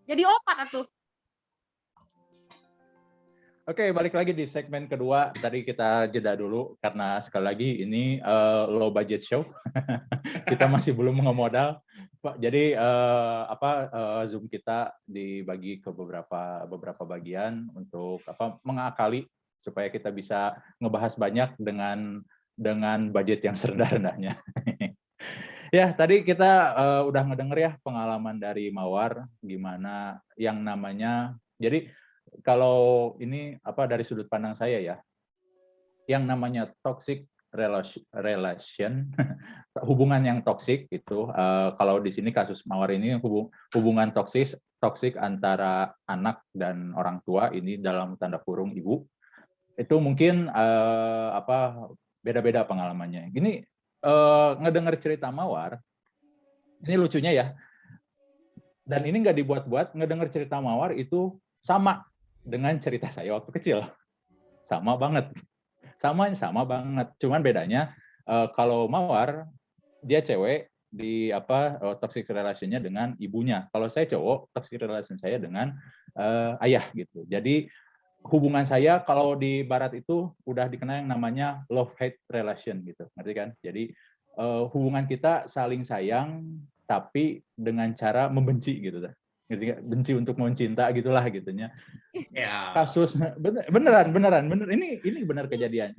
Jadi opat atuh. Oke, balik lagi di segmen kedua. Tadi kita jeda dulu karena sekali lagi ini low budget show. Kita masih belum ngemodal. Pak. Jadi Zoom kita dibagi ke beberapa bagian untuk mengakali supaya kita bisa ngebahas banyak dengan budget yang serendah-rendahnya. Ya, tadi kita udah ngedenger ya pengalaman dari Mawar gimana yang namanya. Jadi kalau ini dari sudut pandang saya ya, yang namanya toxic relation, hubungan yang toksik itu kalau di sini kasus Mawar ini hubungan toksik antara anak dan orang tua ini dalam tanda kurung ibu itu mungkin beda-beda pengalamannya. Ini ngedenger cerita Mawar, ini lucunya ya. Dan ini nggak dibuat-buat, ngedenger cerita Mawar itu sama dengan cerita saya waktu kecil. Sama banget. Sama banget. Cuman bedanya kalau Mawar dia cewek di toxic relation-nya dengan ibunya. Kalau saya cowok, toxic relation saya dengan ayah gitu. Jadi hubungan saya kalau di barat itu udah dikenal yang namanya love hate relation gitu. Ngerti kan? Jadi hubungan kita saling sayang tapi dengan cara membenci gitu. Ngerti gak? Benci untuk mencinta gitulah gitunya. Ya. Kasus beneran ini benar kejadian.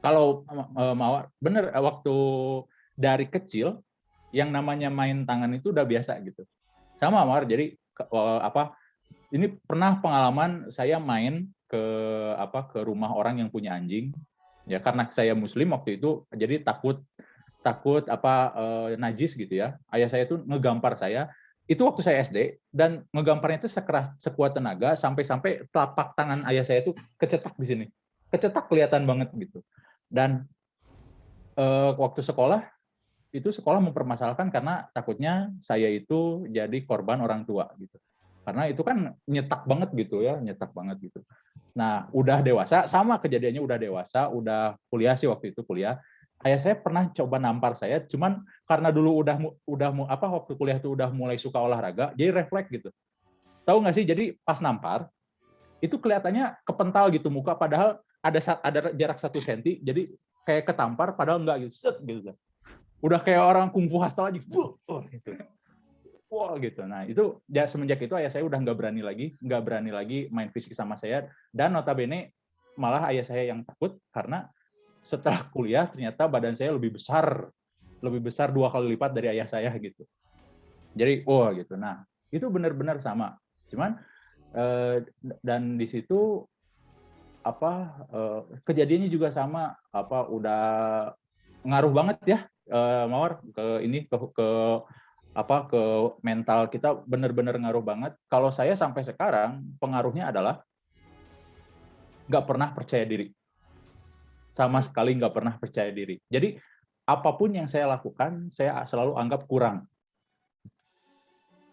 Kalau Mawar bener waktu dari kecil yang namanya main tangan itu udah biasa gitu. Sama Mawar, jadi ini pernah pengalaman saya main ke rumah orang yang punya anjing. Ya karena saya muslim waktu itu jadi takut najis gitu ya. Ayah saya tuh ngegampar saya. Itu waktu saya SD dan ngegamparnya itu sekuat tenaga sampai telapak tangan ayah saya itu kecetak di sini. Kecetak kelihatan banget gitu. Dan waktu sekolah mempermasalahkan karena takutnya saya itu jadi korban orang tua gitu. Karena itu kan nyetak banget gitu ya, nyetak banget gitu. Nah, udah dewasa, sama kejadiannya udah dewasa, udah kuliah sih waktu itu kuliah. Ayah saya pernah coba nampar saya, cuman karena dulu waktu kuliah itu udah mulai suka olahraga, jadi refleks gitu. Tahu nggak sih? Jadi pas nampar itu kelihatannya kepental gitu muka, padahal ada jarak 1 senti, jadi kayak ketampar, padahal enggak gitu, set gitu. Udah kayak orang kungfu hasta aja, gitu. Wah gitu. Nah itu ya, semenjak itu ayah saya udah nggak berani lagi main fisik sama saya. Dan notabene malah ayah saya yang takut karena setelah kuliah ternyata badan saya lebih besar 2 kali lipat dari ayah saya gitu. Jadi wah gitu. Nah itu benar-benar sama. Cuman dan di situ kejadiannya juga sama, udah ngaruh banget ya Mawar ke mental kita, benar-benar ngaruh banget. Kalau saya sampai sekarang pengaruhnya adalah nggak pernah percaya diri, sama sekali nggak pernah percaya diri. Jadi apapun yang saya lakukan saya selalu anggap kurang.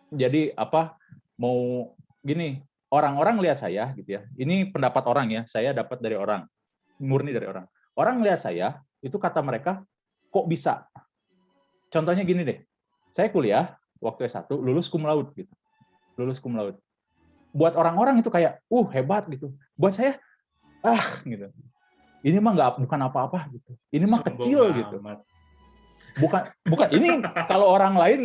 Jadi mau gini, orang-orang lihat saya gitu ya, ini pendapat orang ya, saya dapat dari orang, murni dari orang. Orang lihat saya itu kata mereka, kok bisa? Contohnya gini deh, saya kuliah waktu S1 lulus cum laude gitu. Lulus cum laude. Buat orang-orang itu kayak hebat gitu. Buat saya gitu. Ini mah bukan apa-apa gitu. Ini mah kecil gitu. Bukan ini kalau orang lain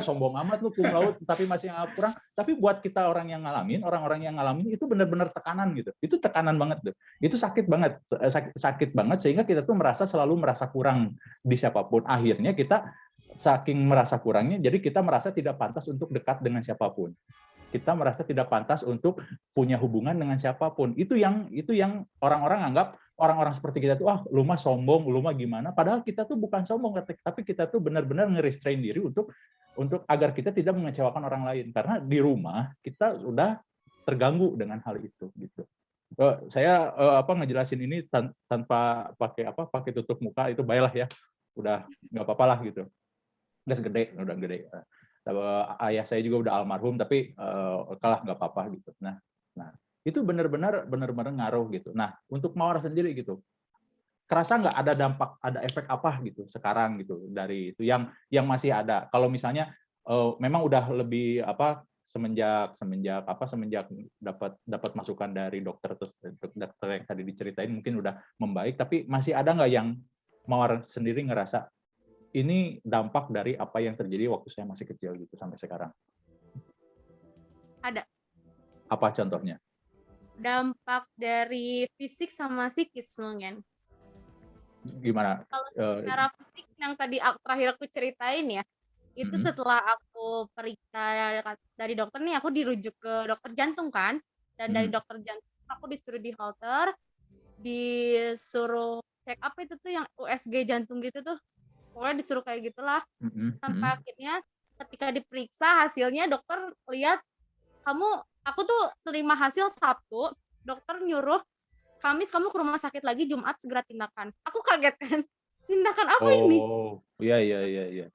sombong amat lu cum laude tapi masih kurang, tapi buat kita orang yang ngalamin itu benar-benar tekanan gitu. Itu tekanan banget tuh. Itu sakit banget sehingga kita tuh selalu merasa kurang di siapapun. Akhirnya kita saking merasa kurangnya, jadi kita merasa tidak pantas untuk dekat dengan siapapun. Kita merasa tidak pantas untuk punya hubungan dengan siapapun. Itu yang orang-orang anggap, orang-orang seperti kita tuh lu mah sombong, lu mah gimana, padahal kita tuh bukan sombong, tapi kita tuh benar-benar nge-restrain diri untuk agar kita tidak mengecewakan orang lain, karena di rumah kita udah terganggu dengan hal itu gitu. Saya ngejelasin ini tanpa pakai tutup muka, itu baiklah ya, udah nggak apa-apa lah gitu. Udah gede. Ayah saya juga udah almarhum, tapi kalah nggak apa-apa gitu. Nah itu benar-benar ngaruh gitu. Nah untuk Mawar sendiri gitu, kerasa nggak ada dampak, ada efek apa gitu sekarang gitu dari itu yang masih ada? Kalau misalnya memang udah lebih semenjak dapat masukan dari dokter, terus dokter yang tadi diceritain mungkin udah membaik, tapi masih ada nggak yang Mawar sendiri ngerasa ini dampak dari apa yang terjadi waktu saya masih kecil gitu sampai sekarang? Ada. Apa contohnya? Dampak dari fisik sama psikis mungkin. Gimana? Kalau secara fisik yang tadi terakhir aku ceritain ya, itu setelah aku periksa dari dokter nih, aku dirujuk ke dokter jantung kan, dan dari dokter jantung aku disuruh di halter, disuruh check up itu tuh yang USG jantung gitu tuh, pokoknya disuruh kayak gitulah. Sampai akhirnya ketika diperiksa hasilnya dokter lihat aku tuh terima hasil Sabtu, dokter nyuruh Kamis kamu ke rumah sakit lagi, Jumat segera tindakan. Aku kaget kan, tindakan apa ini? Oh, iya.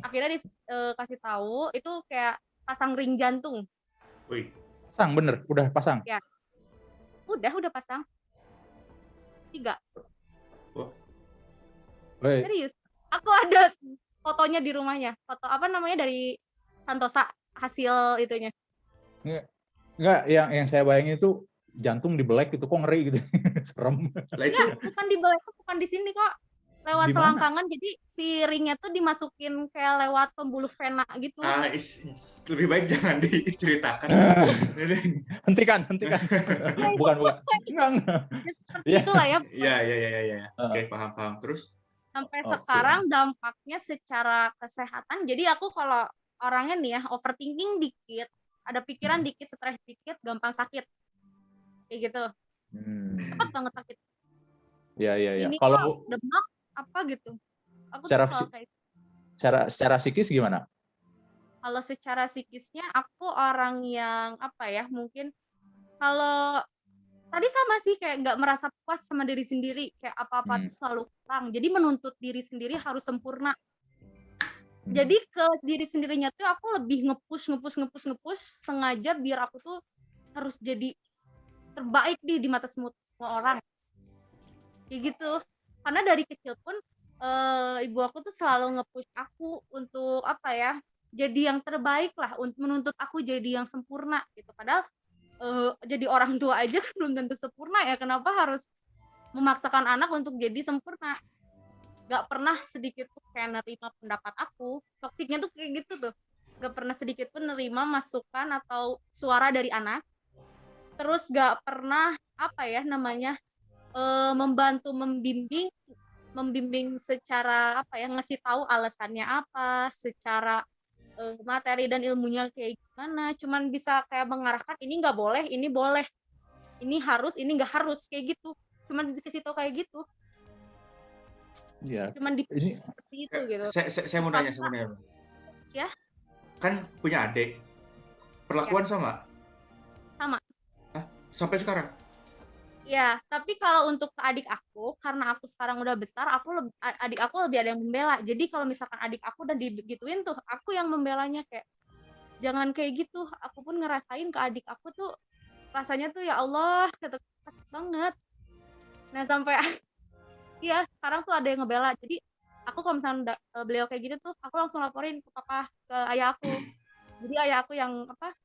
Akhirnya dikasih tahu itu kayak pasang ring jantung. Wih. Pasang bener, udah pasang? Ya, udah pasang. 3. Oh. Serius, aku ada fotonya di rumahnya. Foto apa namanya dari Santosa hasil itunya. Enggak, yang saya bayangin itu jantung dibelek itu kok ngeri gitu. Serem. Enggak, bukan dibelek, bukan di sini kok. Lewat Dimana? selangkangan, jadi si ringnya tuh dimasukin kayak lewat pembuluh vena gitu. Lebih baik jangan diceritakan. Hentikan. Bukan. Enggak. Seperti itulah ya. Iya. Oke, paham. Terus? Sampai sekarang dampaknya secara kesehatan, jadi aku kalau orangnya nih ya, overthinking dikit, ada pikiran dikit, stres dikit, gampang sakit. Kayak gitu. Cepat banget sakit. Iya. Ini Kalau demam apa gitu. Aku secara psikis gimana? Kalau secara psikisnya aku orang yang apa ya, mungkin kalau tadi sama sih kayak nggak merasa puas sama diri sendiri, kayak apa-apa tuh selalu kurang. Jadi menuntut diri sendiri harus sempurna. Jadi ke diri sendirinya tuh aku lebih nge-push sengaja biar aku tuh harus jadi terbaik di mata semua orang. Kayak gitu. Karena dari kecil pun ibu aku tuh selalu nge-push aku untuk apa ya, jadi yang terbaik lah, untuk menuntut aku jadi yang sempurna gitu. Padahal jadi orang tua aja kan belum tentu sempurna ya, kenapa harus memaksakan anak untuk jadi sempurna? Gak pernah sedikit pun kayak nerima pendapat aku. Toksiknya tuh kayak gitu tuh, gak pernah sedikit pun nerima masukan atau suara dari anak. Terus gak pernah apa ya namanya, membantu membimbing secara apa ya, ngasih tahu alasannya apa, secara materi dan ilmunya kayak gimana. Cuman bisa kayak mengarahkan, ini nggak boleh, ini boleh, ini harus, ini nggak harus, kayak gitu. Cuman dikasih tahu kayak gitu. Iya. Cuman seperti itu gitu. Saya mau nanya. Ya. Kan punya adik. Perlakuan sama? Sama. Hah? Sampai sekarang? Ya, tapi kalau untuk adik aku, karena aku sekarang udah besar, adik aku lebih ada yang membela. Jadi kalau misalkan adik aku udah digituin tuh, aku yang membelanya kayak jangan kayak gitu. Aku pun ngerasain ke adik aku tuh rasanya tuh ya Allah, sakit banget. Nah, sampai ya sekarang tuh ada yang ngebela. Jadi aku kalau misalnya beliau kayak gitu tuh, aku langsung laporin ke papa, ke ayah aku. Jadi ayah aku yang apa?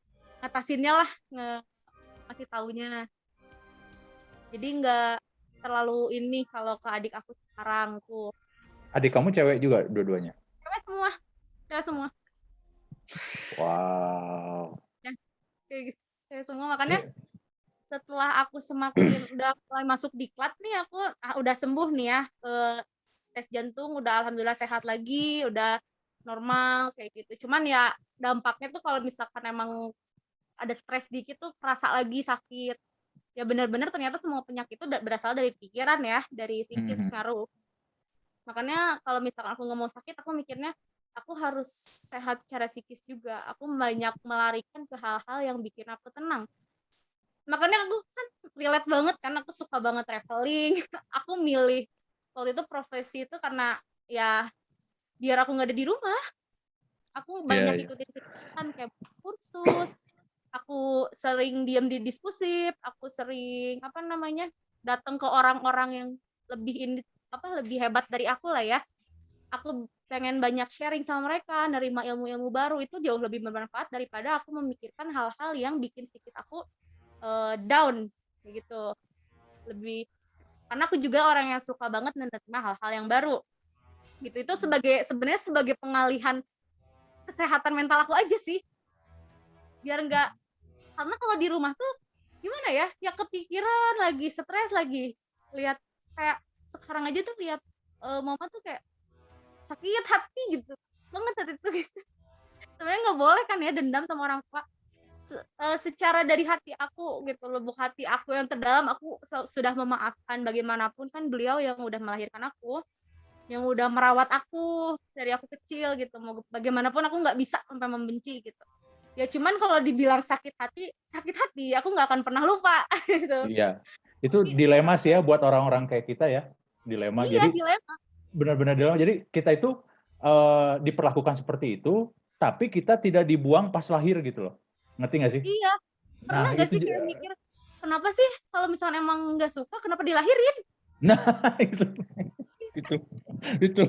Ngatasinnya lah, ngasih taunya. Jadi nggak terlalu ini kalau ke adik aku sekarang tuh. Adik kamu cewek juga dua-duanya? Cewek semua. Wow. Ya, cewek semua. Makanya setelah aku semakin udah mulai masuk diklat nih, aku udah sembuh nih ya, tes jantung udah alhamdulillah sehat lagi, udah normal kayak gitu. Cuman ya dampaknya tuh kalau misalkan emang ada stres dikit tuh kerasa lagi sakit. Ya benar-benar ternyata semua penyakit itu berasal dari pikiran ya, dari psikis ngaruh. Makanya kalau misalkan aku nggak mau sakit, aku mikirnya aku harus sehat secara psikis juga. Aku banyak melarikan ke hal-hal yang bikin aku tenang. Makanya aku kan relate banget kan, aku suka banget traveling. Aku milih waktu itu profesi itu karena ya biar aku nggak ada di rumah. Aku banyak ikutin kegiatan kayak kursus. Aku sering diam di diskusi, aku sering datang ke orang-orang yang lebih hebat dari aku lah ya. aku pengen banyak sharing sama mereka, nerima ilmu-ilmu baru, itu jauh lebih bermanfaat daripada aku memikirkan hal-hal yang bikin psikis aku down kayak gitu. Lebih karena aku juga orang yang suka banget menerima hal-hal yang baru gitu. Itu sebenarnya sebagai pengalihan kesehatan mental aku aja sih, biar nggak, karena kalau di rumah tuh gimana ya kepikiran lagi, stres lagi, lihat kayak sekarang aja tuh lihat mama tuh kayak sakit hati gitu banget hati tuh. Sebenarnya nggak boleh kan ya dendam sama orang tua. Secara dari hati aku gitu, lubuk hati aku yang terdalam, aku sudah memaafkan. Bagaimanapun kan beliau yang udah melahirkan aku, yang udah merawat aku dari aku kecil gitu. Mau bagaimanapun aku nggak bisa sampai membenci gitu. Ya cuman kalau dibilang sakit hati aku nggak akan pernah lupa gitu. Iya, itu Tapi dilema sih ya buat orang-orang kayak kita ya, dilema. iya Jadi dilema. benar-benar dilema. Jadi kita itu diperlakukan seperti itu, tapi kita tidak dibuang pas lahir gitu loh. Ngerti nggak sih? Iya, pernah Nah nggak itu, sih kayak mikir kenapa sih kalau misalnya emang nggak suka kenapa dilahirin? nah itu, itu, itu.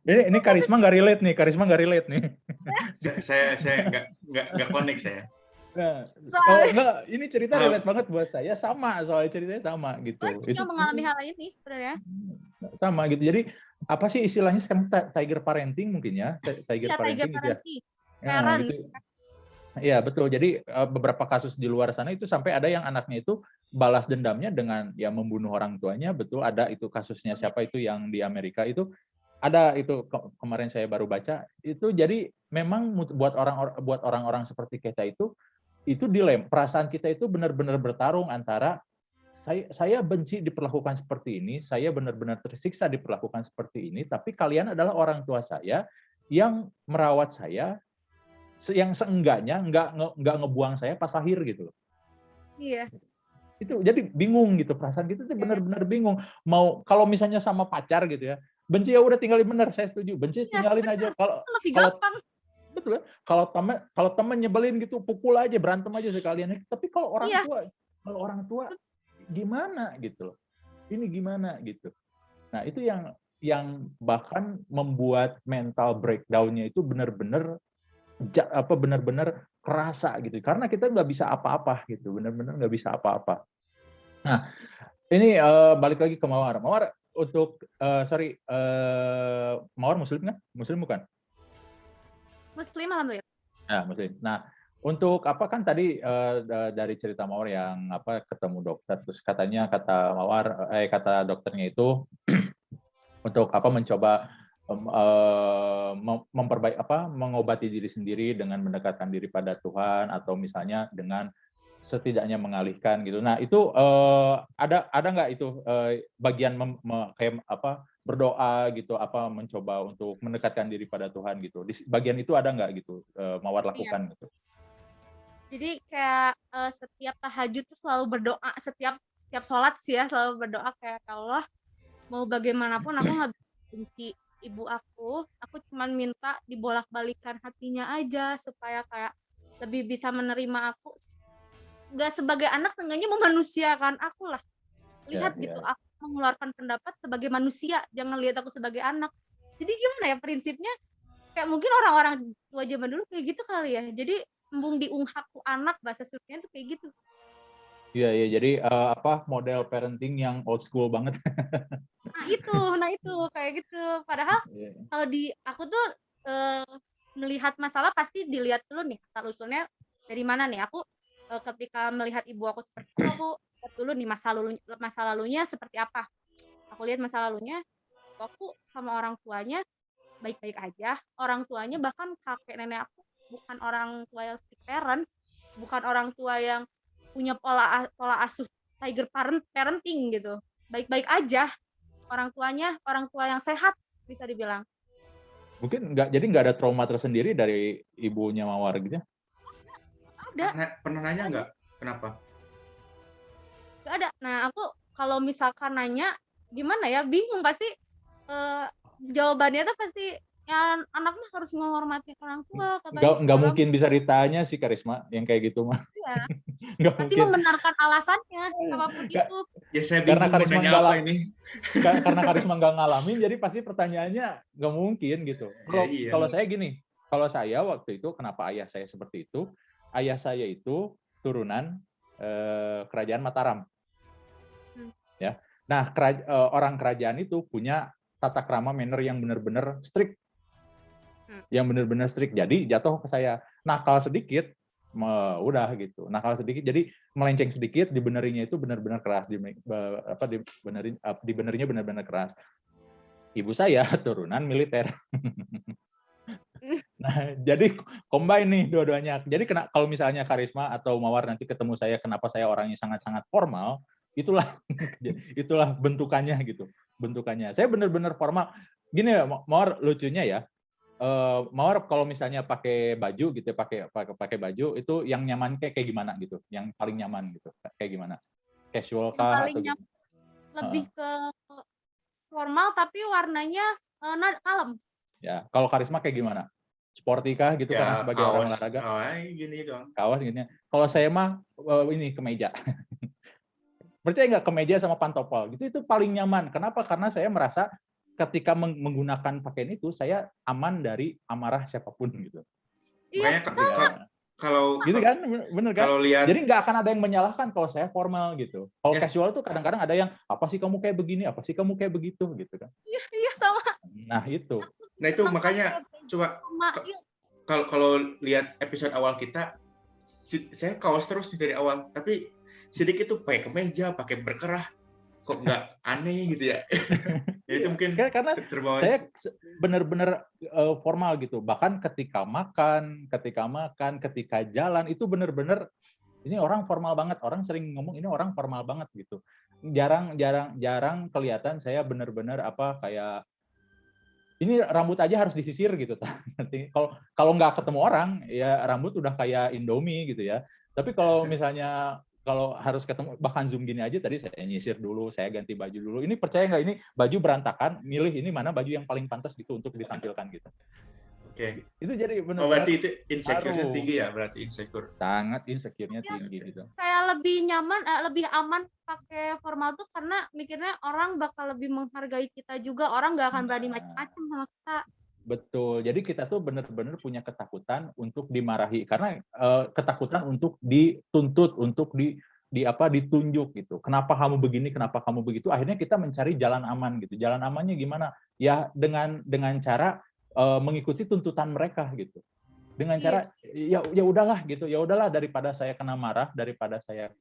Ini Karisma nggak relate nih, Karisma nggak relate nih. Saya nggak connect saya. Nah, kalau Soalnya enggak, ini cerita Ah, relate banget buat saya, sama, soalnya ceritanya sama gitu. banyak Itu yang mengalami hal ini sebenarnya. sama gitu. Jadi apa sih istilahnya sekarang, tiger parenting mungkin ya, tiger Iya, tiger parenting gitu ya. parenting, Ya, parents. gitu. Iya, betul. Jadi beberapa kasus di luar sana itu sampai ada yang anaknya itu balas dendamnya dengan ya membunuh orang tuanya, betul, ada itu kasusnya. Siapa itu yang di Amerika itu, ada itu kemarin saya baru baca itu. Jadi memang buat orang-orang seperti kita itu dilema. Perasaan kita itu benar-benar bertarung antara saya benci diperlakukan seperti ini, saya benar-benar tersiksa diperlakukan seperti ini, tapi kalian adalah orang tua saya yang merawat saya, yang seenggaknya nggak ngebuang saya pas lahir gitu loh. Iya. Itu jadi bingung gitu, perasaan kita tuh benar-benar bingung. Mau kalau misalnya sama pacar gitu ya, benci ya udah tinggalin, bener, saya setuju. Benci Iya, tinggalin aja. benar. Kalau Itu lebih kalau gampang. betul ya, kalau teman nyebelin gitu, pukul aja, berantem aja sekalian. Tapi Iya, kalau orang tua gimana gitu loh. Ini gimana gitu. Nah, itu yang bahkan membuat mental breakdown-nya itu benar-benar benar-benar kerasa gitu. Karena kita nggak bisa apa-apa gitu, benar-benar nggak bisa apa-apa. Nah, ini balik lagi ke Mawar. Mawar untuk Mawar Muslim kan? Muslim bukan? Muslim alhamdulillah. Nah, Muslim. Nah, untuk apa kan tadi dari cerita Mawar yang apa ketemu dokter, terus katanya kata dokternya itu untuk apa mencoba mengobati diri sendiri dengan mendekatkan diri pada Tuhan, atau misalnya dengan setidaknya mengalihkan gitu. Nah itu ada nggak itu bagian kayak apa berdoa gitu, apa mencoba untuk mendekatkan diri pada Tuhan gitu. Di bagian itu ada nggak gitu Mawar Iya. lakukan gitu? Jadi kayak setiap tahajud tuh selalu berdoa, setiap sholat sih ya selalu berdoa kayak Allah, mau bagaimanapun aku nggak benci ibu aku cuman minta dibolak-balikan hatinya aja supaya kayak lebih bisa menerima aku, nggak sebagai anak, seenggaknya memanusiakan aku lah. Ya, Lihat gitu, ya. aku mengeluarkan pendapat sebagai manusia, jangan lihat aku sebagai anak. Jadi gimana ya prinsipnya, kayak mungkin orang-orang tua zaman dulu kayak gitu kali ya. Jadi embung diunghaku anak, bahasa Sundanya tuh kayak gitu. Iya, iya. Jadi apa model parenting yang old school banget. Nah itu kayak gitu. Padahal Iya. kalau di aku tuh melihat masalah pasti dilihat dulu nih asal usulnya dari mana nih. Aku ketika melihat ibu aku seperti itu, aku lihat dulu nih masa lalunya seperti apa. Aku lihat masa lalunya, aku sama orang tuanya baik-baik aja. Orang tuanya bahkan kakek nenek aku bukan orang tua yang strict parents, bukan orang tua yang punya pola asuh tiger parenting gitu. Baik-baik aja. Orang tuanya orang tua yang sehat bisa dibilang. Mungkin jadi nggak ada trauma tersendiri dari ibunya Mawar gitu ya? Ada. Pernah nanya nggak kenapa? Gak ada. Nah aku kalau misalkan nanya gimana ya, bingung pasti jawabannya tuh pasti ya anak mah harus menghormati orang tua katanya Nggak orang mungkin bisa ditanya sih Karisma yang kayak gitu mah. tua. Nggak Pasti mungkin. membenarkan alasannya apapun Nggak- itu. Ya saya karena bingung mau Karisma nanya nggak apa ini. karena Karisma nggak ngalamin, jadi pasti pertanyaannya nggak mungkin gitu. Ya, Kalau iya. kalau saya gini, kalau saya waktu itu kenapa ayah saya seperti itu? Ayah saya itu turunan kerajaan Mataram. Hmm. Ya. Nah, orang kerajaan itu punya tata krama manner yang benar-benar strict, yang benar-benar strict. Jadi jatuh ke saya. Nakal sedikit, udah gitu. Nakal sedikit, jadi melenceng sedikit, dibenerinya itu benar-benar keras. Dibenerinya benar-benar keras. Ibu saya turunan militer. Nah, jadi combine nih dua-duanya. Jadi kalau misalnya Karisma atau Mawar nanti ketemu saya, kenapa saya orangnya sangat-sangat formal, itulah itulah bentukannya gitu. Bentukannya. Saya benar-benar formal. Gini ya, Mawar, lucunya ya. Mawar kalau misalnya pakai baju gitu, pakai baju itu yang nyaman kayak gimana gitu, yang paling nyaman gitu, kayak gimana? Casual Yang kah paling atau gimana? lebih ke formal tapi warnanya kalem. Ya, kalau Karisma kayak gimana? Sporty kah gitu karena Ya sebagai orang kaos, olahraga? gini dong. Kawas gitu ya. Kalau saya mah ini kemeja. Percaya nggak, kemeja sama pantopel gitu itu paling nyaman. Kenapa? Karena saya merasa ketika menggunakan pakaian itu saya aman dari amarah siapapun gitu. Iya, Makanya Gitu kan? kalau Gitu kan? Bener kan? kalau lihat Jadi nggak akan ada yang menyalahkan kalau saya formal gitu. Kalau ya, casual tuh kadang-kadang ada yang apa sih kamu kayak begini, apa sih kamu kayak begitu gitu kan. iya, iya sama. Nah, itu. Aku lebih nah itu senang makanya pakai baju coba sama iya, kalau lihat episode awal kita, saya kaos terus dari awal, tapi sedikit tuh pakai kemeja, pakai berkerah, kok nggak aneh gitu ya? Ya itu mungkin Karena terbawa. saya benar-benar formal gitu. Bahkan ketika makan, ketika jalan itu benar-benar ini orang formal banget. Orang sering ngomong ini orang formal banget gitu. Jarang kelihatan saya benar-benar apa kayak ini rambut aja harus disisir gitu. Nanti kalau nggak ketemu orang ya rambut udah kayak Indomie gitu ya. Tapi kalau misalnya kalau harus ketemu bahkan Zoom gini aja tadi saya nyisir dulu, saya ganti baju dulu. Ini percaya nggak ini baju berantakan, milih ini mana baju yang paling pantas gitu untuk ditampilkan gitu. Oke. Itu jadi Oh berarti benar-benar itu insecure-nya ngaruh. tinggi ya, berarti insecure. Sangat insecure-nya tapi tinggi gitu. kayak lebih nyaman, lebih aman pakai formal tuh karena mikirnya orang bakal lebih menghargai kita juga, orang nggak akan berani Nah, macam-macam sama kita. betul. Jadi kita tuh benar-benar punya ketakutan untuk dimarahi karena ketakutan untuk dituntut, untuk ditunjuk gitu. Kenapa kamu begini? Kenapa kamu begitu? Akhirnya kita mencari jalan aman gitu. Jalan amannya gimana? Ya dengan cara mengikuti tuntutan mereka gitu. Dengan Iya, cara ya udahlah gitu. Ya udahlah daripada saya kena marah, daripada saya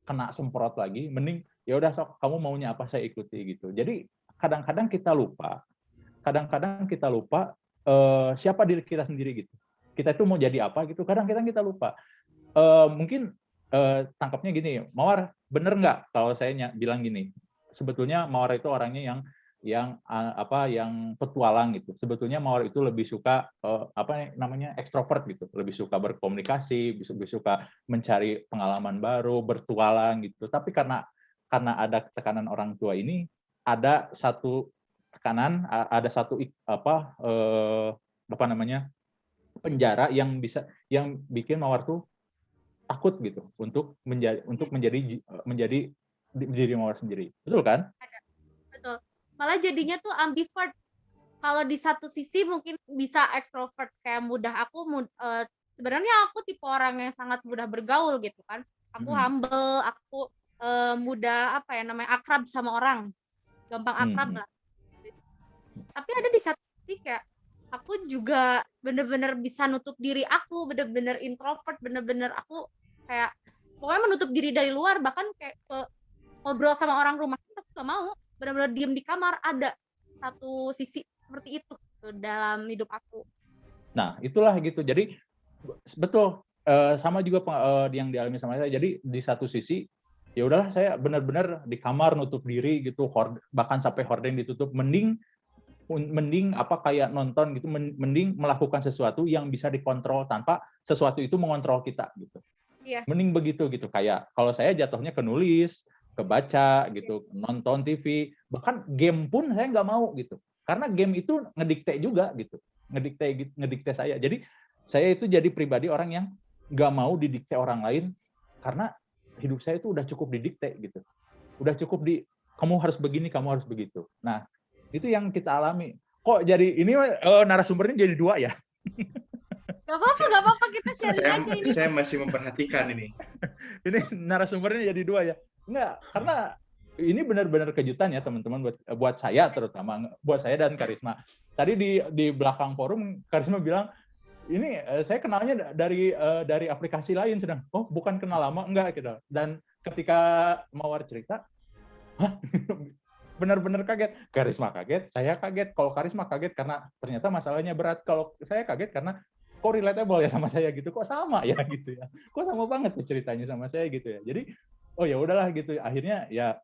kena semprot lagi, mending ya udah sok kamu maunya apa saya ikuti gitu. Jadi kadang-kadang kita lupa siapa diri kita sendiri gitu. Kita itu mau jadi apa gitu. Kadang-kadang kita lupa. Mungkin tangkapnya gini, Mawar, bener nggak kalau saya bilang gini? Sebetulnya Mawar itu orangnya yang petualang gitu. Sebetulnya Mawar itu lebih suka ekstrovert gitu. Lebih suka berkomunikasi, lebih suka mencari pengalaman baru, bertualang gitu. Tapi karena ada tekanan orang tua ini, ada satu tekanan, ada satu penjara yang bikin Mawar tuh takut gitu untuk menjadi diri Mawar sendiri. Betul kan? betul. Malah jadinya tuh ambivert. Kalau di satu sisi mungkin bisa ekstrovert kayak sebenarnya aku tipe orang yang sangat mudah bergaul gitu kan. Aku humble, aku mudah akrab sama orang, gampang akrab lah. Tapi ada di satu sisi kayak aku juga bener-bener bisa nutup diri aku, bener-bener introvert, bener-bener aku kayak pokoknya menutup diri dari luar, bahkan kayak ngobrol sama orang rumah aku gak mau, bener-bener diem di kamar. Ada satu sisi seperti itu dalam hidup aku. Nah, itulah gitu. Jadi betul sama juga yang dialami sama saya. Jadi di satu sisi ya udahlah saya benar-benar di kamar nutup diri gitu, bahkan sampai horden ditutup, mending kayak nonton gitu, mending melakukan sesuatu yang bisa dikontrol tanpa sesuatu itu mengontrol kita gitu. Iya. Mending begitu gitu. Kayak kalau saya jatuhnya ke nulis, ke baca gitu, nonton TV, bahkan game pun saya nggak mau gitu. Karena game itu ngedikte juga gitu. ngedikte saya. Jadi saya itu jadi pribadi orang yang nggak mau didikte orang lain karena hidup saya itu udah cukup didikte gitu. Udah cukup kamu harus begini, kamu harus begitu. Nah, itu yang kita alami. Kok jadi ini narasumbernya jadi 2 ya? Gak apa-apa, kita sharing aja ini. Saya masih memperhatikan ini. Ini narasumbernya jadi 2 ya? Enggak, karena ini benar-benar kejutan ya teman-teman buat saya terutama, buat saya dan Karisma. Tadi di belakang forum Karisma bilang, ini saya kenalnya dari aplikasi lain sedang. Oh, bukan kenal lama, enggak gitu. Dan ketika Mawar cerita, hah? Benar-benar kaget. Karisma kaget, saya kaget. Kalau Karisma kaget karena ternyata masalahnya berat. Kalau saya kaget karena kok relatable ya sama saya gitu. Kok sama ya gitu ya. Kok sama banget tuh ceritanya sama saya gitu ya. Jadi oh ya udahlah gitu. Akhirnya ya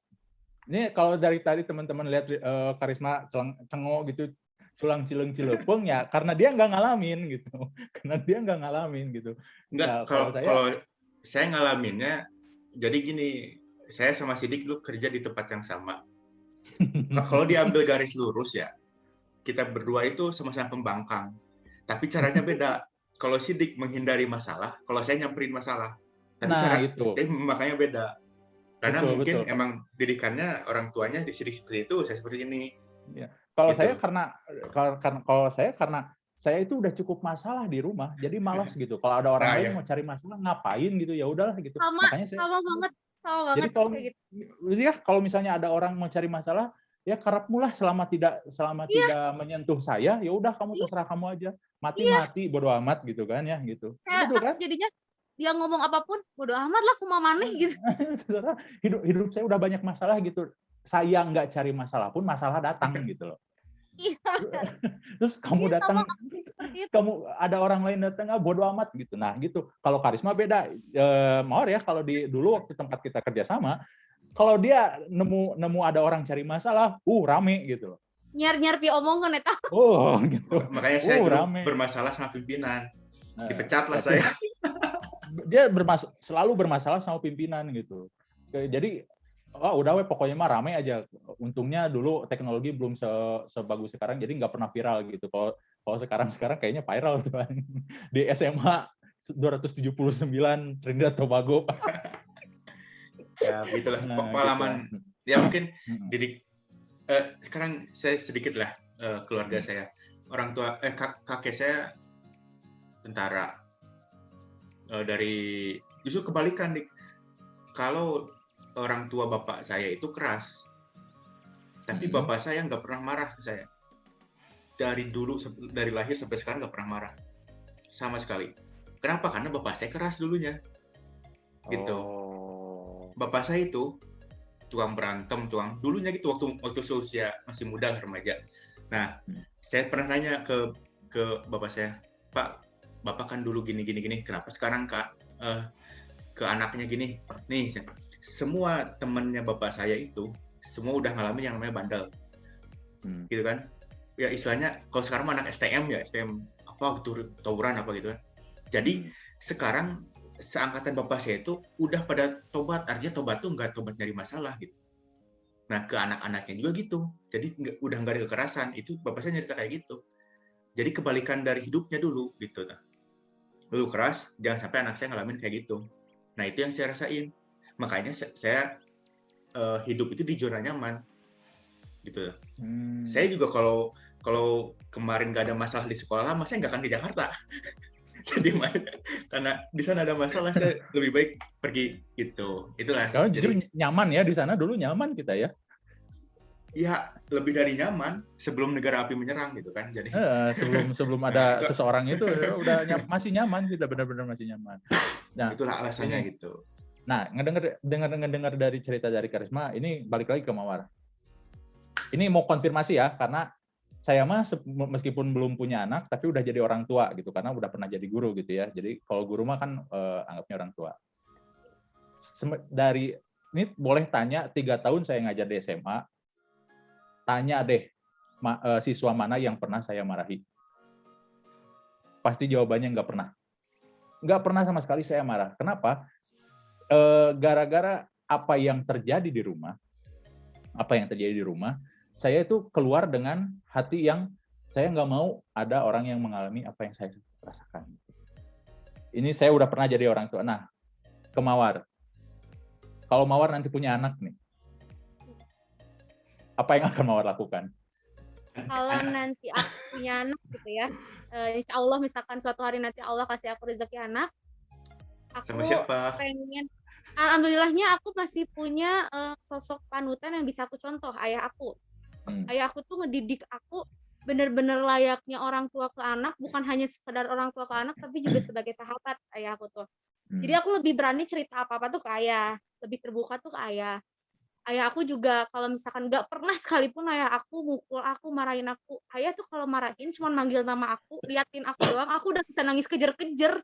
ini kalau dari tadi teman-teman lihat Karisma cengok gitu, culang cileng cilepeng ya karena dia nggak ngalamin gitu. Karena dia nggak ngalamin gitu. Enggak, Ya, kalau saya ngalaminnya jadi gini, saya sama Sidik dulu kerja di tempat yang sama. Kalau diambil garis lurus ya, kita berdua itu sama-sama pembangkang. Tapi caranya beda. Kalau Sidik menghindari masalah, kalau saya nyamperin masalah. Tapi itu. Makanya beda. Karena betul, mungkin betul. emang didikannya orang tuanya di Sidik seperti itu, saya seperti ini. Ya. Kalau gitu. saya karena saya itu udah cukup masalah di rumah, jadi malas gitu. Kalau ada orang lain mau cari masalah ngapain gitu, ya udahlah gitu. Makanya saya sama banget. Jadi kalau misalnya ada orang mau cari masalah, ya karapmu lah selama tidak menyentuh saya, ya udah kamu terserah kamu aja. Mati bodo amat gitu kan ya gitu. Kayak Betul kan? jadinya dia ngomong apapun bodo amat lah, kumaha maneh gitu. hidup saya udah banyak masalah gitu. Saya nggak cari masalah pun masalah datang gitu loh. Iya. Terus kamu datang, kamu ada orang lain datang, bodo amat gitu. Nah gitu. Kalau Karisma beda. Mawar ya kalau dulu waktu tempat kita kerjasama, kalau dia nemu ada orang cari masalah, rame gitu loh. Nyar pi omongan eta. Oh gitu. Makanya saya dulu bermasalah sama pimpinan. Dipecat lah saya. Dia selalu bermasalah sama pimpinan gitu. Jadi udah pokoknya mah rame aja. Untungnya dulu teknologi belum sebagus sekarang, jadi nggak pernah viral gitu. Kalau sekarang kayaknya viral tuh kan. Di SMA 279 Trinidad Tobago. Ya begitulah pengalaman. Gitu. Ya mungkin Didik. Sekarang saya sedikit lah keluarga saya. Orang tua kakek saya tentara. Dari justru kebalikan, Dik. Kalau orang tua bapak saya itu keras, tapi bapak saya nggak pernah marah ke saya. Dari lahir sampai sekarang nggak pernah marah sama sekali. Kenapa? Karena bapak saya keras dulunya, gitu. Bapak saya itu tukang berantem, dulunya gitu waktu seusia masih muda remaja. Nah, saya pernah nanya ke bapak saya, Pak, bapak kan dulu gini, kenapa sekarang ke anaknya gini? Nih, semua temannya bapak saya itu semua udah ngalamin yang namanya bandel, gitu kan? Ya istilahnya kalau sekarang anak STM ya, STM apa gitu, tawuran apa gitu kan. Jadi sekarang seangkatan bapak saya itu udah pada tobat, artinya tobat tuh nggak tobat nyari masalah gitu. Nah ke anak-anaknya juga gitu, jadi udah nggak ada kekerasan. Itu bapak saya cerita kayak gitu. Jadi kebalikan dari hidupnya dulu gitu. Nah, dulu keras, jangan sampai anak saya ngalamin kayak gitu. Nah itu yang saya rasain. Makanya saya hidup itu di zona nyaman, gitu. Saya juga kalau kemarin nggak ada masalah di sekolah lama, saya nggak akan ke Jakarta. Jadi karena di sana ada masalah, saya lebih baik pergi gitu. Itulah. Kalau jujur nyaman ya di sana, dulu nyaman kita ya. Ya lebih dari nyaman sebelum negara api menyerang gitu kan. Jadi sebelum ada seseorang itu udah masih nyaman, kita benar-benar masih nyaman. Nah, itulah alasannya gitu. Nah, ngedengar dari cerita dari Karisma, ini balik lagi ke Mawar. Ini mau konfirmasi ya, karena saya mah meskipun belum punya anak, tapi udah jadi orang tua gitu, karena udah pernah jadi guru gitu ya. Jadi kalau guru mah kan anggapnya orang tua. Ini boleh tanya, 3 tahun saya ngajar di SMA, tanya deh siswa mana yang pernah saya marahi. Pasti jawabannya nggak pernah. Nggak pernah sama sekali saya marah. Kenapa? Gara-gara apa yang terjadi di rumah, saya itu keluar dengan hati yang Saya nggak mau ada orang yang mengalami apa yang saya rasakan. Ini saya udah pernah jadi orang tua. Nah, ke Mawar. Kalau Mawar nanti punya anak nih, apa yang akan Mawar lakukan? Kalau nanti aku punya anak gitu ya, insya Allah misalkan suatu hari nanti Allah kasih aku rezeki anak, Sama aku siapa? pengen, alhamdulillahnya aku masih punya sosok panutan yang bisa aku contoh, ayah aku. Ayah aku tuh ngedidik aku bener-bener layaknya orang tua ke anak, bukan hanya sekedar orang tua ke anak, tapi juga sebagai sahabat ayah aku tuh. Jadi aku lebih berani cerita apa-apa tuh ke ayah, lebih terbuka tuh ke ayah. Ayah aku juga kalau misalkan nggak pernah sekalipun ayah aku mukul aku, marahin aku. Ayah tuh kalau marahin cuma manggil nama aku, liatin aku doang, aku udah bisa nangis kejer-kejer.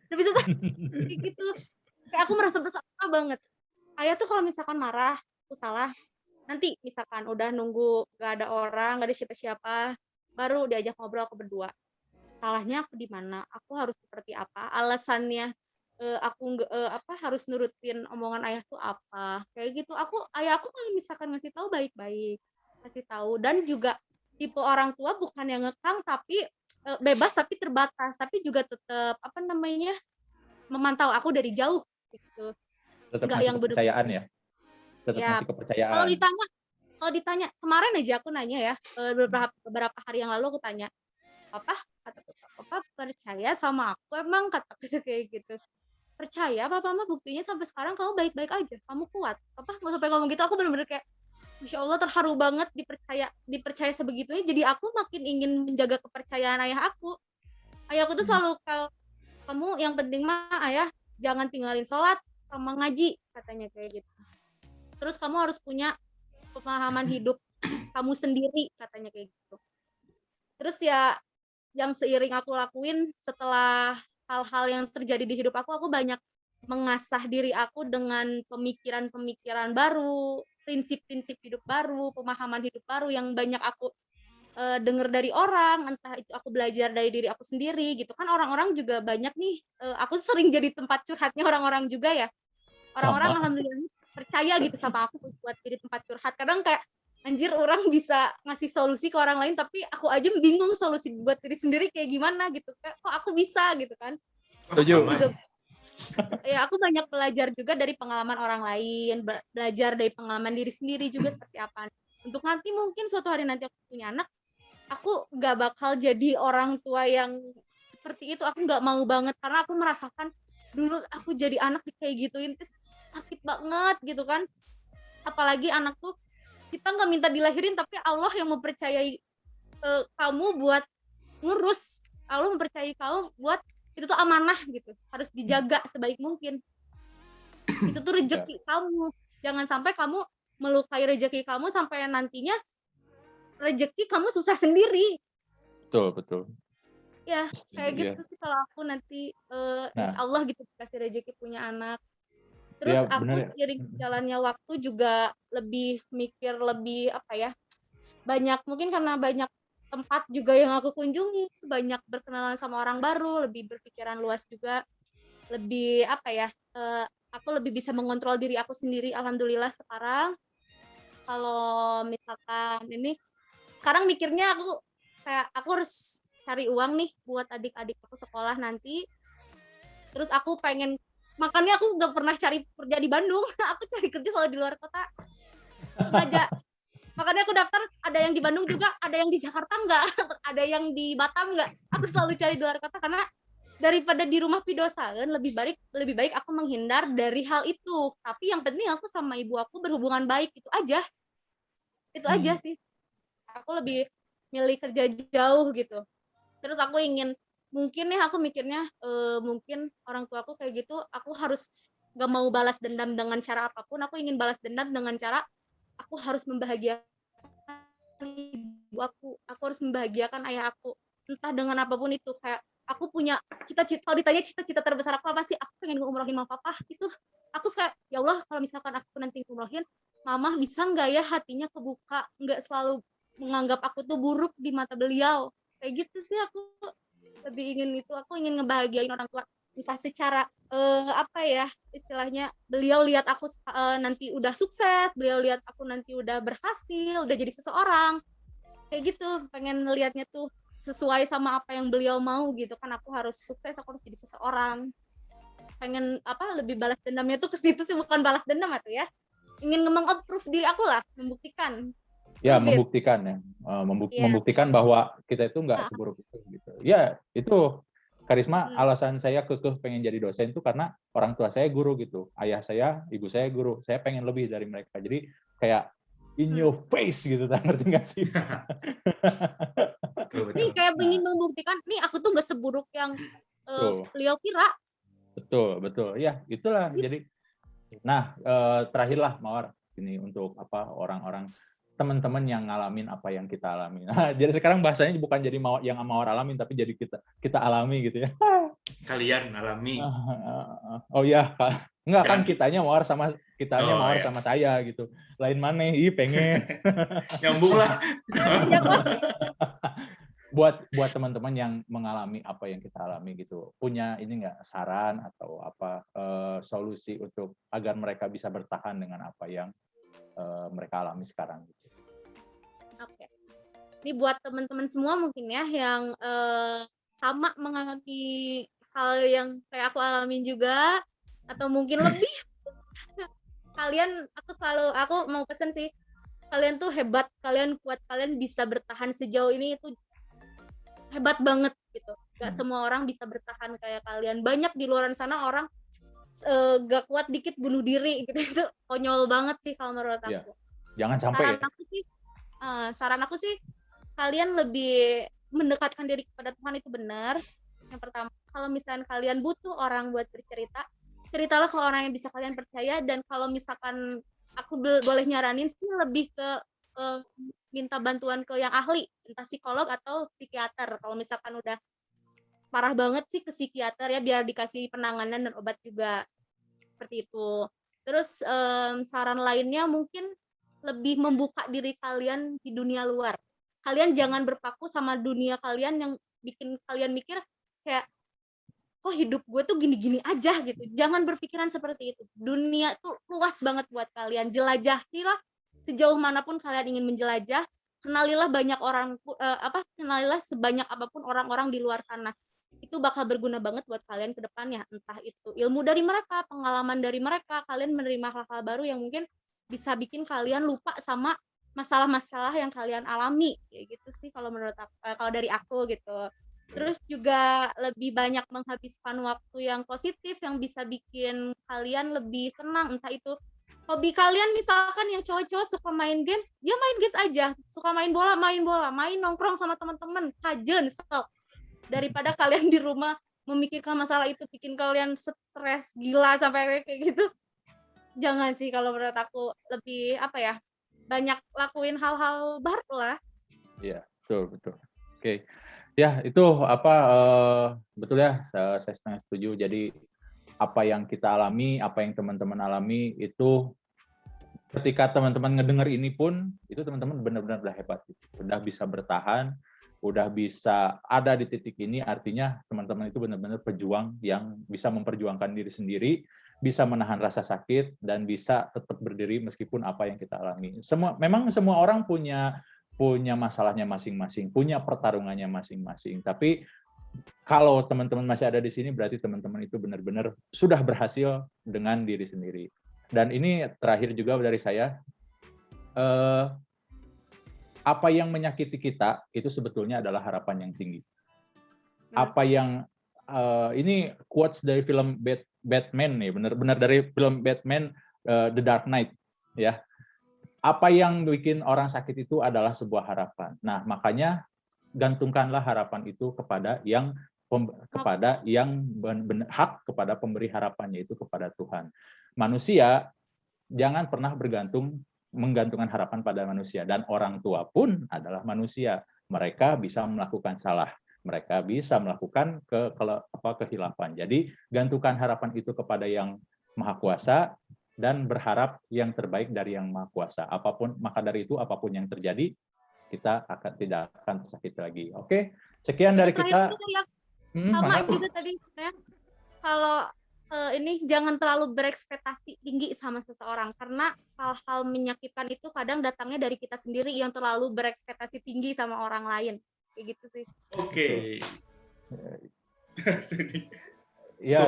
Udah bisa kayak gitu. Kayak aku merasa bersalah banget. Ayah tuh kalau misalkan marah, aku salah, nanti misalkan udah nunggu gak ada orang, gak ada siapa-siapa, baru diajak ngobrol aku berdua. Salahnya aku di mana? Aku harus seperti apa? Alasannya aku harus nurutin omongan ayah tuh apa? Kayak gitu. Ayah aku kalau misalkan ngasih tahu baik-baik, ngasih tahu, dan juga tipe orang tua bukan yang ngekang tapi bebas tapi terbatas, tapi juga tetap memantau aku dari jauh gitu. Tetap Enggak ngasih yang kepercayaan bener-bener ya, tetap ya. ngasih Kalau kepercayaan. ditanya kemarin aja aku nanya ya, beberapa hari yang lalu aku tanya, papa, papa percaya sama aku emang, kataku tuh kayak gitu. Percaya papa mah, buktinya sampai sekarang kamu baik-baik aja, kamu kuat. Papa nggak sampai ngomong gitu, aku bener-bener kayak Masya Allah, terharu banget dipercaya sebegitunya. Jadi aku makin ingin menjaga kepercayaan ayah aku. Ayah aku tuh selalu, kalau kamu yang penting mah ayah jangan tinggalin sholat sama ngaji, katanya kayak gitu. Terus kamu harus punya pemahaman hidup kamu sendiri, katanya kayak gitu. Terus ya yang seiring aku lakuin setelah hal-hal yang terjadi di hidup aku banyak mengasah diri aku dengan pemikiran-pemikiran baru, prinsip-prinsip hidup baru, pemahaman hidup baru yang banyak aku dengar dari orang, entah itu aku belajar dari diri aku sendiri gitu kan. Orang-orang juga banyak nih, aku sering jadi tempat curhatnya orang-orang juga ya. Orang-orang Sama. alhamdulillah percaya gitu sama aku buat jadi tempat curhat. Kadang kayak anjir, orang bisa ngasih solusi ke orang lain tapi aku aja bingung solusi buat diri sendiri kayak gimana gitu. Kayak kok aku bisa gitu kan. Setuju. Aku juga ya aku banyak belajar juga dari pengalaman orang lain, belajar dari pengalaman diri sendiri juga seperti apa. Untuk nanti mungkin suatu hari nanti aku punya anak, aku gak bakal jadi orang tua yang seperti itu. Aku gak mau banget karena aku merasakan dulu aku jadi anak kayak gituin terus sakit banget gitu kan. Apalagi anak tuh kita nggak minta dilahirin tapi Allah yang mempercayai kamu buat ngurus. Allah mempercayai kamu buat itu tuh amanah gitu, harus dijaga sebaik mungkin. Itu tuh rezeki kamu, jangan sampai kamu melukai rezeki kamu sampai nantinya rezeki kamu susah sendiri. Betul. Ya kayak gitu sih kalau aku nanti insya Nah, Allah gitu dikasih rezeki punya anak. Terus ya aku benar. seiring jalannya waktu juga lebih mikir, lebih banyak, mungkin karena banyak tempat juga yang aku kunjungi, banyak berkenalan sama orang baru, lebih berpikiran luas juga, lebih aku lebih bisa mengontrol diri aku sendiri alhamdulillah sekarang. Kalau misalkan ini sekarang mikirnya aku kayak aku harus cari uang nih buat adik-adik aku sekolah nanti. Terus aku pengen, makanya aku gak pernah cari kerja di Bandung. Aku cari kerja selalu di luar kota. Sengaja. Makanya aku daftar, ada yang di Bandung juga, ada yang di Jakarta enggak, ada yang di Batam enggak. Aku selalu cari di luar kota karena daripada di rumah pidosaeun, lebih baik aku menghindar dari hal itu. Tapi yang penting aku sama ibu aku berhubungan baik, itu aja. Itu aja sih. Aku lebih milih kerja jauh gitu. Terus aku mungkin nih aku mikirnya mungkin orang tua aku kayak gitu, aku harus gak mau balas dendam dengan cara apapun. Aku ingin balas dendam dengan cara aku harus membahagiakan ibu aku harus membahagiakan ayah aku, entah dengan apapun itu. Kayak aku punya cita-cita, kalau ditanya cita-cita terbesar aku apa sih, aku pengen ngumrohin mama papa. Itu aku kayak, ya Allah, kalau misalkan aku nanti ngumrohin mama, bisa nggak ya hatinya kebuka, nggak selalu menganggap aku tuh buruk di mata beliau. Kayak gitu sih aku lebih ingin itu. Aku ingin ngebahagiain orang tua, entah secara istilahnya beliau lihat aku nanti udah sukses, beliau lihat aku nanti udah berhasil, udah jadi seseorang. kayak gitu, pengen ngelihatnya tuh sesuai sama apa yang beliau mau gitu kan. Aku harus sukses, aku harus jadi seseorang. Pengen apa, lebih balas dendamnya tuh ke situ sih, bukan balas dendam atau ya. Ingin meng-approve diri aku lah, membuktikan. Ya, Prove it. membuktikan ya. Iya. Membuktikan bahwa kita itu nggak Nah, seburuk itu gitu. Ya, itu Karisma, hmm. alasan saya kekeh pengen jadi dosen itu karena orang tua saya guru gitu. Ayah saya, ibu saya guru. Saya pengen lebih dari mereka. Jadi kayak in your face gitu, ngerti nggak sih? Betul, Nih betul. kayak Nah, ingin membuktikan, nih aku tuh gak seburuk yang tuh, beliau kira. betul. Ya, itulah. Jadi, nah, terakhirlah Mawar ini untuk apa orang-orang teman-teman yang ngalamin apa yang kita alami. Nah, jadi sekarang bahasanya bukan jadi yang Mawar alamin, tapi jadi kita alami gitu ya. Kalian alami. Oh ya, enggak kan Jangan kitanya oh Mawar ya. sama saya gitu. Lain mana? Ih, pengen. Nyambung lah. Siapa? buat teman-teman yang mengalami apa yang kita alami gitu, punya ini nggak saran atau apa solusi untuk agar mereka bisa bertahan dengan apa yang mereka alami sekarang gitu. Oke. Ini buat teman-teman semua mungkin ya yang sama mengalami hal yang kayak aku alamin juga, atau mungkin lebih. Aku mau pesen sih, kalian tuh hebat, kalian kuat, kalian bisa bertahan sejauh ini, itu hebat banget gitu. Gak semua orang bisa bertahan kayak kalian. Banyak di luar sana orang gak kuat dikit bunuh diri gitu. Itu konyol banget sih kalau menurut aku. Ya, jangan sampai Saran aku sih kalian lebih mendekatkan diri kepada Tuhan, itu benar. Yang pertama, kalau misalkan kalian butuh orang buat bercerita, ceritalah ke orang yang bisa kalian percaya. Dan kalau misalkan aku boleh nyaranin sih, lebih ke minta bantuan ke yang ahli, entah psikolog atau psikiater. Kalau misalkan udah parah banget sih, ke psikiater ya, biar dikasih penanganan dan obat juga, seperti itu. Terus saran lainnya mungkin lebih membuka diri kalian di dunia luar. Kalian jangan berpaku sama dunia kalian yang bikin kalian mikir kayak, kok hidup gue tuh gini-gini aja gitu. Jangan berpikiran seperti itu. Dunia tuh luas banget buat kalian. Jelajahilah sejauh manapun kalian ingin menjelajah. Kenalilah banyak orang, kenalilah sebanyak apapun orang-orang di luar sana. Itu bakal berguna banget buat kalian ke depannya. Entah itu ilmu dari mereka, pengalaman dari mereka, kalian menerima hal-hal baru yang mungkin bisa bikin kalian lupa sama masalah-masalah yang kalian alami. Kayak gitu sih kalau menurut aku, kalau dari aku gitu. Terus juga lebih banyak menghabiskan waktu yang positif yang bisa bikin kalian lebih tenang. Entah itu hobi kalian, misalkan yang cowok-cowok suka main games, dia main games aja. Suka main bola, main nongkrong sama teman-teman, kajen, sok. Daripada kalian di rumah memikirkan masalah itu bikin kalian stres gila sampai kayak gitu. Jangan sih, kalau menurut aku lebih banyak lakuin hal-hal baru lah. Iya, betul. Oke. Ya, itu betul ya, saya setengah setuju. Jadi apa yang kita alami, apa yang teman-teman alami itu, ketika teman-teman ngedenger ini pun, itu teman-teman benar-benar udah hebat. Udah bisa bertahan, udah bisa ada di titik ini, artinya teman-teman itu benar-benar pejuang yang bisa memperjuangkan diri sendiri, bisa menahan rasa sakit, dan bisa tetap berdiri meskipun apa yang kita alami. Memang semua orang punya masalahnya masing-masing, punya pertarungannya masing-masing. Tapi kalau teman-teman masih ada di sini, berarti teman-teman itu benar-benar sudah berhasil dengan diri sendiri. Dan ini terakhir juga dari saya, apa yang menyakiti kita itu sebetulnya adalah harapan yang tinggi. Apa yang ini quotes dari film Batman nih, benar-benar dari film Batman The Dark Knight ya. Apa yang bikin orang sakit itu adalah sebuah harapan. Nah, makanya gantungkanlah harapan itu kepada yang hak kepada pemberi harapannya, itu kepada Tuhan. Manusia jangan pernah menggantungkan harapan pada manusia, dan orang tua pun adalah manusia. Mereka bisa melakukan salah, mereka bisa melakukan kehilafan. Jadi gantungkan harapan itu kepada yang Maha Kuasa dan berharap yang terbaik dari yang Maha Kuasa. Maka dari itu apapun yang terjadi, kita tidak akan tersakiti lagi. Oke, sekian dari kita. Sama juga tadi, kalau ini jangan terlalu berekspektasi tinggi sama seseorang karena hal-hal menyakitkan itu kadang datangnya dari kita sendiri yang terlalu berekspektasi tinggi sama orang lain. Kayak gitu sih. Oke. Ya,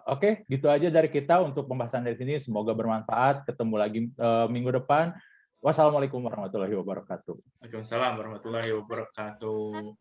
oke, gitu aja dari kita untuk pembahasan dari sini. Semoga bermanfaat. Ketemu lagi minggu depan. Wassalamualaikum warahmatullahi wabarakatuh. Waalaikumsalam warahmatullahi wabarakatuh.